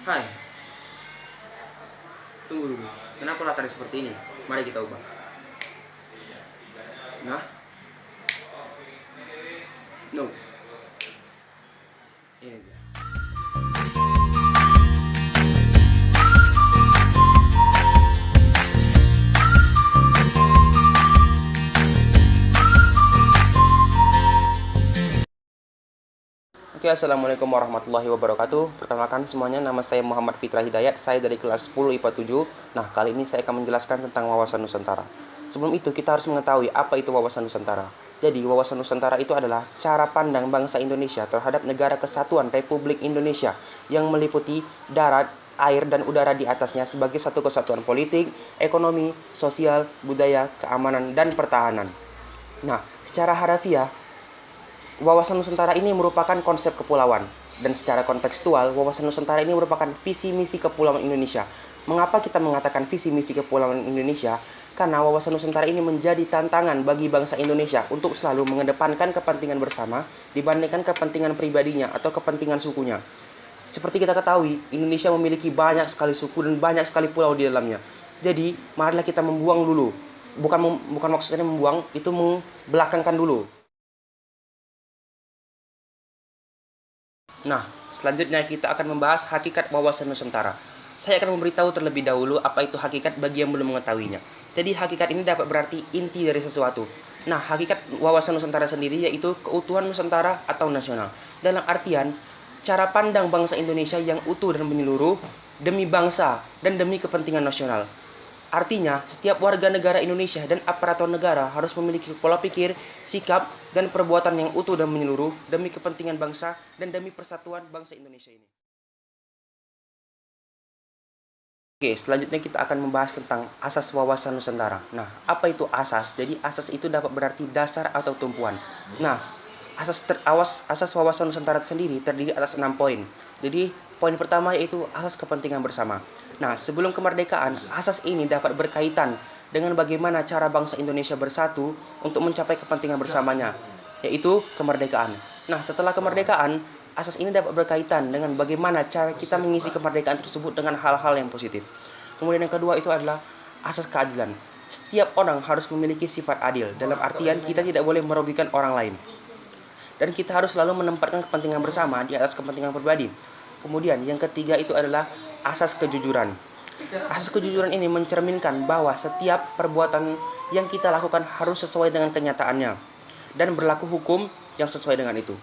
Hai, tunggu dulu. Kenapa latarnya seperti ini? Mari kita ubah. Nah, no. Ini dia. Oke, assalamualaikum warahmatullahi wabarakatuh. Perkenalkan semuanya, nama saya Muhammad Fitra Hidayat. Saya dari kelas 10 IPA 7. Nah, kali ini saya akan menjelaskan tentang wawasan Nusantara. Sebelum itu, kita harus mengetahui apa itu wawasan Nusantara. Jadi, wawasan Nusantara itu adalah cara pandang bangsa Indonesia terhadap negara kesatuan Republik Indonesia yang meliputi darat, air, dan udara di atasnya sebagai satu kesatuan politik, ekonomi, sosial, budaya, keamanan, dan pertahanan. Nah, secara harafiah, wawasan Nusantara ini merupakan konsep kepulauan, dan secara kontekstual, wawasan Nusantara ini merupakan visi misi kepulauan Indonesia. Mengapa kita mengatakan visi misi kepulauan Indonesia? Karena wawasan Nusantara ini menjadi tantangan bagi bangsa Indonesia untuk selalu mengedepankan kepentingan bersama dibandingkan kepentingan pribadinya atau kepentingan sukunya. Seperti kita ketahui, Indonesia memiliki banyak sekali suku dan banyak sekali pulau di dalamnya. Jadi, marilah kita membuang dulu. Bukan maksudnya membuang, itu membelakangkan dulu. Nah, selanjutnya kita akan membahas hakikat wawasan Nusantara. Saya akan memberitahu terlebih dahulu apa itu hakikat bagi yang belum mengetahuinya. Jadi hakikat ini dapat berarti inti dari sesuatu. Nah, hakikat wawasan Nusantara sendiri yaitu keutuhan Nusantara atau nasional. Dalam artian, cara pandang bangsa Indonesia yang utuh dan menyeluruh demi bangsa dan demi kepentingan nasional. Artinya, setiap warga negara Indonesia dan aparatur negara harus memiliki pola pikir, sikap, dan perbuatan yang utuh dan menyeluruh demi kepentingan bangsa dan demi persatuan bangsa Indonesia ini. Oke, selanjutnya kita akan membahas tentang asas wawasan Nusantara. Nah, apa itu asas? Jadi, asas itu dapat berarti dasar atau tumpuan. Nah, asas wawasan Nusantara sendiri terdiri atas 6 poin. Jadi, poin pertama yaitu asas kepentingan bersama. Nah, sebelum kemerdekaan, asas ini dapat berkaitan dengan bagaimana cara bangsa Indonesia bersatu untuk mencapai kepentingan bersamanya, yaitu kemerdekaan. Nah, setelah kemerdekaan, asas ini dapat berkaitan dengan bagaimana cara kita mengisi kemerdekaan tersebut dengan hal-hal yang positif. Kemudian yang kedua itu adalah asas keadilan. Setiap orang harus memiliki sifat adil, dalam artian kita tidak boleh merugikan orang lain. Dan kita harus selalu menempatkan kepentingan bersama di atas kepentingan pribadi. Kemudian yang ketiga itu adalah asas kejujuran. Asas kejujuran ini mencerminkan bahwa setiap perbuatan yang kita lakukan harus sesuai dengan kenyataannya dan berlaku hukum yang sesuai dengan itu.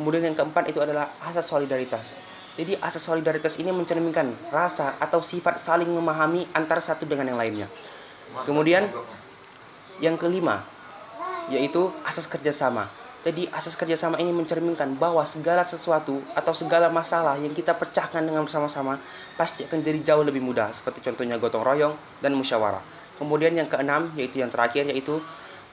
Kemudian yang keempat itu adalah asas solidaritas. Jadi asas solidaritas ini mencerminkan rasa atau sifat saling memahami antara satu dengan yang lainnya. Kemudian yang kelima yaitu asas kerjasama. Jadi asas kerjasama ini mencerminkan bahwa segala sesuatu atau segala masalah yang kita pecahkan dengan bersama-sama pasti akan jadi jauh lebih mudah, seperti contohnya gotong royong dan musyawarah. Kemudian yang keenam yaitu yang terakhir yaitu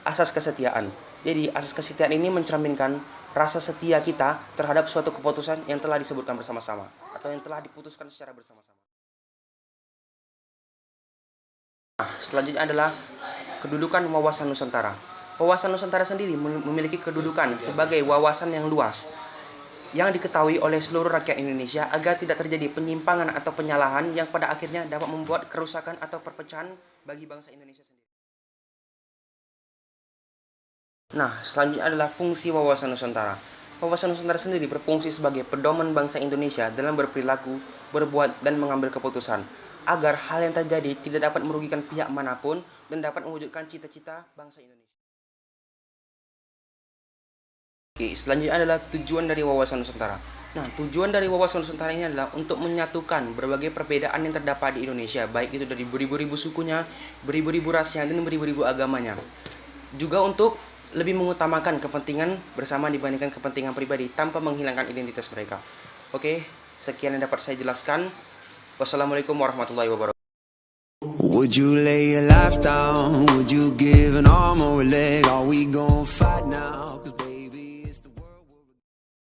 asas kesetiaan. Jadi asas kesetiaan ini mencerminkan rasa setia kita terhadap suatu keputusan yang telah disebutkan bersama-sama atau yang telah diputuskan secara bersama-sama. Nah, selanjutnya adalah kedudukan wawasan Nusantara. Wawasan Nusantara sendiri memiliki kedudukan sebagai wawasan yang luas yang diketahui oleh seluruh rakyat Indonesia agar tidak terjadi penyimpangan atau penyalahan yang pada akhirnya dapat membuat kerusakan atau perpecahan bagi bangsa Indonesia sendiri. Nah, selanjutnya adalah fungsi wawasan Nusantara. Wawasan Nusantara sendiri berfungsi sebagai pedoman bangsa Indonesia dalam berperilaku, berbuat, dan mengambil keputusan agar hal yang terjadi tidak dapat merugikan pihak manapun dan dapat mewujudkan cita-cita bangsa Indonesia. Oke, selanjutnya adalah tujuan dari wawasan Nusantara. Nah, tujuan dari wawasan Nusantara ini adalah untuk menyatukan berbagai perbedaan yang terdapat di Indonesia, baik itu dari beribu-ribu sukunya, beribu-ribu rasnya, dan beribu-ribu agamanya. Juga untuk lebih mengutamakan kepentingan bersama dibandingkan kepentingan pribadi tanpa menghilangkan identitas mereka. Oke, sekian yang dapat saya jelaskan. Wassalamualaikum warahmatullahi wabarakatuh. Would you lay your life down? Would you give an arm or a leg? Are we gonna fight now?